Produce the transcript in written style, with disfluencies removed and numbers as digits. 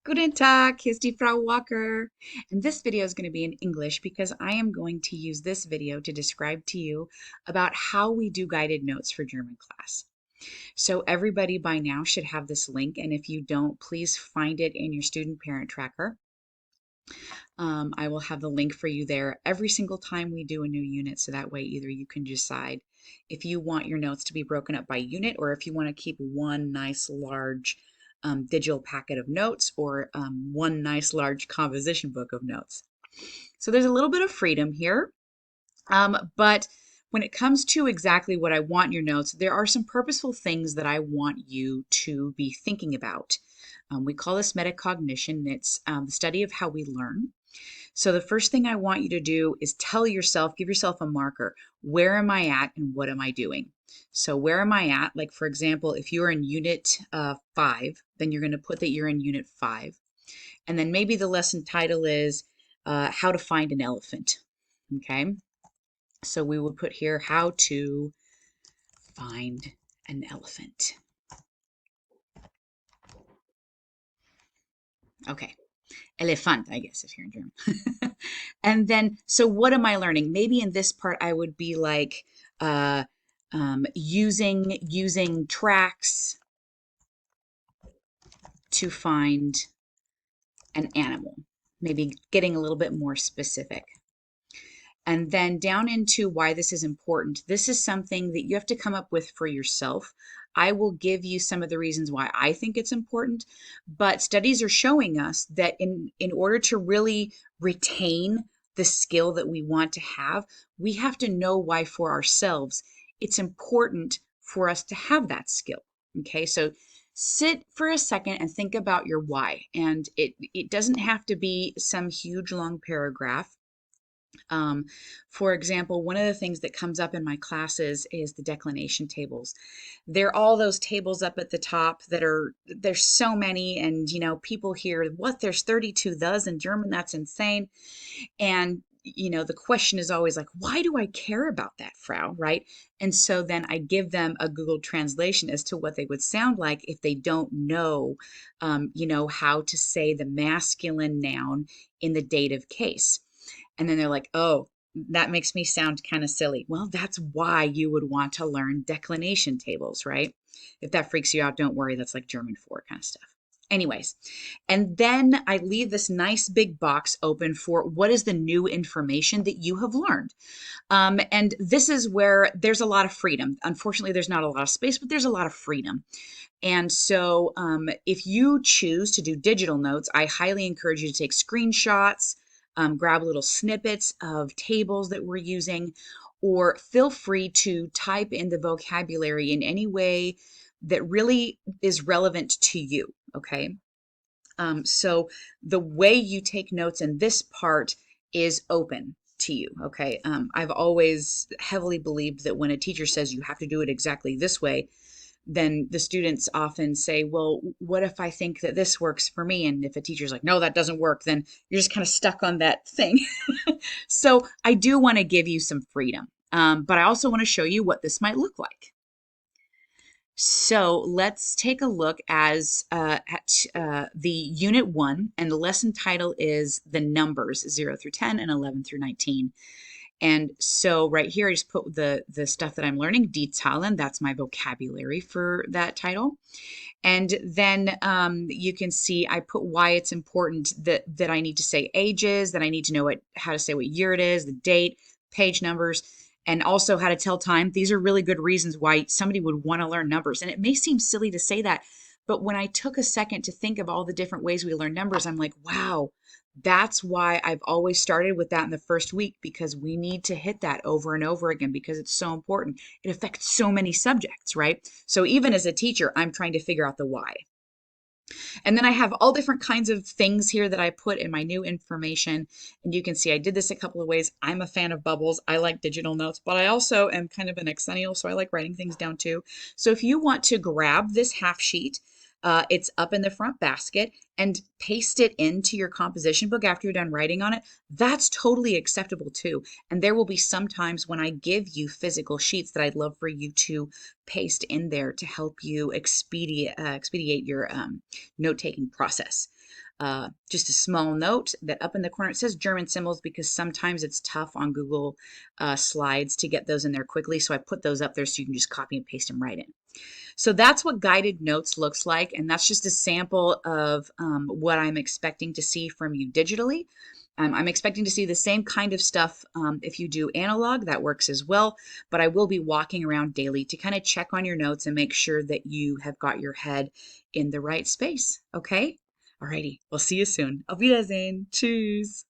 Guten Tag, hier ist die Frau Walker. And this video is going to be in English because I am going to use this video to describe to you about how we do guided notes for German class. So everybody by now should have this link, and if you don't, please find it in your student parent tracker. I will have the link for you there every single time we do a new unit, so that way either you can decide if you want your notes to be broken up by unit or if you want to keep one nice large digital packet of notes or one nice large composition book of notes. So there's a little bit of freedom here, but when it comes to exactly what I want in your notes, there are some purposeful things that I want you to be thinking about. We call this metacognition. It's the study of how we learn. So the first thing I want you to do is tell yourself, give yourself a marker. Where am I at and what am I doing? So where am I at? Like for example, if you're in unit 5, then you're going to put that you're in unit 5. And then maybe the lesson title is how to find an elephant. Okay. So we would put here how to find an elephant. Okay. Elefant, I guess, if you're in German. And then, so what am I learning? Maybe in this part, I would be like uh, using tracks to find an animal. Maybe getting a little bit more specific. And then down into why this is important. This is something that you have to come up with for yourself. I will give you some of the reasons why I think it's important, but studies are showing us that in order to really retain the skill that we want to have, we have to know why for ourselves it's important for us to have that skill. Okay, so sit for a second and think about your why. And it doesn't have to be some huge long paragraph. um, for example, one of the things that comes up in my classes is the declination tables. They're all those tables up at the top that are, there's so many, and people hear, what, there's 32 thes in German, that's insane. And the question is always like, why do I care about that, Frau, right? And so then I give them a Google translation as to what they would sound like if they don't know, how to say the masculine noun in the dative case. And then they're like, oh, that makes me sound kind of silly. Well, that's why you would want to learn declination tables, right? If that freaks you out, don't worry. That's like German 4 kind of stuff. Anyways, and then I leave this nice big box open for what is the new information that you have learned. And this is where there's a lot of freedom. Unfortunately, there's not a lot of space, but there's a lot of freedom. And so if you choose to do digital notes, I highly encourage you to take screenshots, grab little snippets of tables that we're using, or feel free to type in the vocabulary in any way that really is relevant to you, okay? So the way you take notes in this part is open to you, okay? I've always heavily believed that when a teacher says you have to do it exactly this way, then the students often say, well, what if I think that this works for me? And if a teacher's like, no, that doesn't work, then you're just kind of stuck on that thing. So I do want to give you some freedom, but I also want to show you what this might look like. So let's take a look at the Unit 1, and the lesson title is the numbers 0 through 10 and 11 through 19. And so right here, I just put the stuff that I'm learning, Die Zahlen, that's my vocabulary for that title. And then you can see I put why it's important that I need to say ages, that I need to know how to say what year it is, the date, page numbers, and also how to tell time. These are really good reasons why somebody would want to learn numbers. And it may seem silly to say that, but when I took a second to think of all the different ways we learn numbers, I'm like, wow, that's why I've always started with that in the first week, because we need to hit that over and over again because it's so important. It affects so many subjects, right? So even as a teacher, I'm trying to figure out the why. And then I have all different kinds of things here that I put in my new information. And you can see I did this a couple of ways. I'm a fan of bubbles. I like digital notes, but I also am kind of an exennial, so I like writing things down too. So if you want to grab this half sheet, it's up in the front basket, and paste it into your composition book after you're done writing on it. That's totally acceptable too. And there will be some times when I give you physical sheets that I'd love for you to paste in there to help you expedite your note-taking process. just a small note that up in the corner it says German symbols because sometimes it's tough on Google Slides to get those in there quickly. So I put those up there so you can just copy and paste them right in. So that's what guided notes looks like, and that's just a sample of what I'm expecting to see from you digitally. I'm expecting to see the same kind of stuff if you do analog, that works as well, but I will be walking around daily to kind of check on your notes and make sure that you have got your head in the right space, okay? Alrighty, we'll see you soon. Auf Wiedersehen. Tschüss.